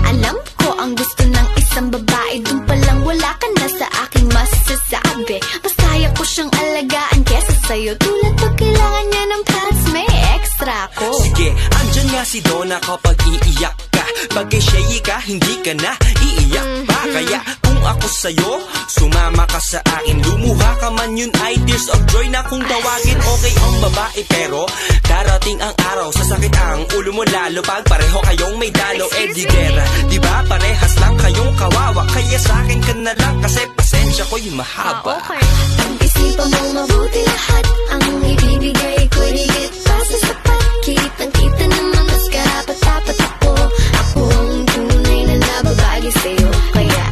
Alam ko ang gusto ng isang babae, dun palang wala ka na sa aking masasabi. Mas kaya ko siyang alagaan kesa sa'yo. Tulad pag kailangan niya ng pads, may extra ko. Sige, andyan nga si Donna kapag iiyak ka. Pag shady ka, hindi ka na iiyak pa. Kaya kung ako sa'yo, sumama ka sa akin. Lumuha ka man, yun ay tears of joy na kung tawagin. Okay ang babae pero darating ang araw, sasakit ang ulo mo lalo pag pareho kayong may dalo. Di gera, diba parehas lang kayong kawawa. Kaya sa akin ka na lang kasi pasensya ko'y mahaba. Okay. Pag-isipan mong mabuti lahat ang ibibigay ko, higit pa sa sapat. Kitang-kita naman mas karapat-dapat ako. Ako ang tunay na nababagi sa'yo. Kaya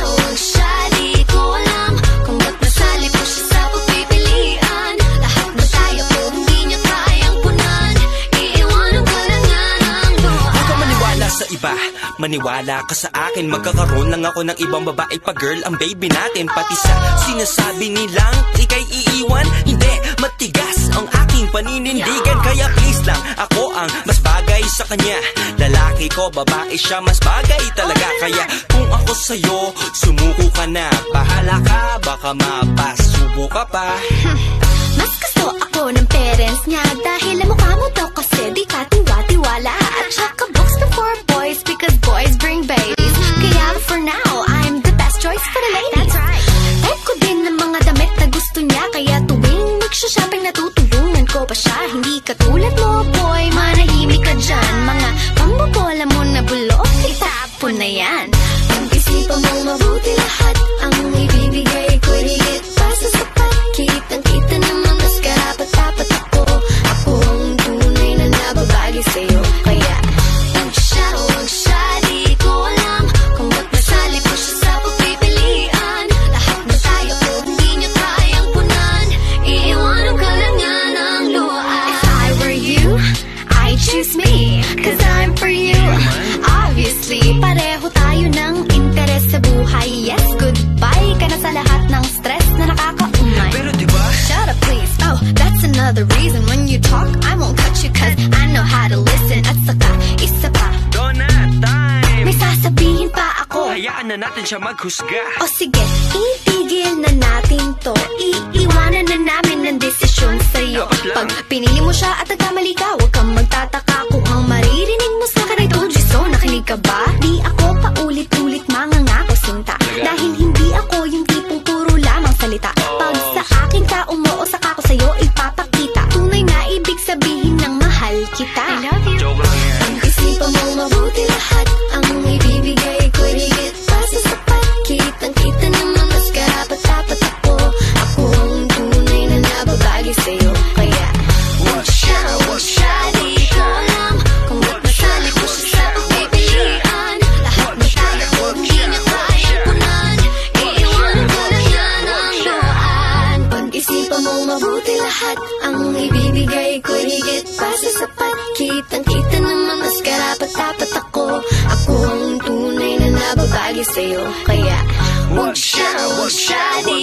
huwag siya, di ko alam kung ba't nasali po siya sa pagpipilian. Lahat na tayo ko, hindi niya kayang punan. Iiwanan ka lang nga ng luha. Huwag ka maniwala sa iba, maniwala ka sa akin. Magkakaroon lang ako ng ibang babae pa girl ang baby natin. Pati sa sinasabi nilang ika'y iiwan, hindi matigas ang aking paninindigan. Kaya please lang, ako ang mas bagay sa kanya. Lalaki ko, babae siya, mas bagay talaga. Kaya kung ako sa'yo, sumuko ka na. Bahala ka, baka mapasubo ka pa. Mas gusto ako ng parents niya dahil ang mukha mo daw kasi di ka tiwa-tiwala. At saka books before boys because boys bring babies. Kaya for now, I'm the best choice for the ladies. That's right. Type ko din ng mga damit na gusto niya. Kaya tuwing magsha-shopping natutulungan ko pa siya. Hindi katulad mo boy, manahimik ka dyan. Mga pambobola mo na bulok, itapon na yan. Pag-isipan mong mabuti lahat ang ibibigay ko, higit pa sa sapat. Kitang-kita naman mas karapat-dapat ako. Ako ang tunay na nababagi sa'yo. Kaya huwag siya, di ko alam kung ba't nasali po siya sa pagpipilian. Lahat na tayo ko, hindi niya kayang punan. Iiwanan ka lang nga ng luha. If I were you, I'd choose me, cause I'm for you. Obviously, pareho tayo ng interes sa buhay. Yes, goodbye ka na sa lahat ng stress na nakakaumay. Pero diba? Shut up please, oh, that's another reason. When you talk, I won't cut you cause I know how to listen. At saka, isa pa, Donna, time! may sasabihin pa ako. Hayaan na natin siya maghusga. O sige, itigil na natin to. Iiwanan na namin ng desisyon sa'yo. Dapat lang. Pag pinili mo siya at nagkamali ka, huwag kang magtataka kung ang maririnig mo sa akin ay told you so. Nakinig ka ba? Di ako paulit-ulit mangangako sinta. Dahil hindi ako yung tipong puro lamang salita. Pag sa akin ka umuo, saka ko sa'yo ipapakita. Tunay na ibig sabihin ng mahal kita. I love you. Joke lang yan. Pag-isipan mong mabuti lahat ang ibibigay ko, higit pa sa sapat. Kitang-kita naman mas karapat-dapat ako. Ako ang tunay na nababagi sa'yo. Kaya huwag siya, di ko alam kung ba't nasali ko siya sa pagpipilian. Lahat na tayo ko, hindi niya kayang punan. Iiwanan ka lang nga ng luhaan. Pag-isipan mong mabuti lahat ang ibibigay ko, higit pa sa sapat. Kitang-kita naman mas karapat-dapat ako. Ako ang tunay na nababagi sa'yo. Kaya huwag siya, di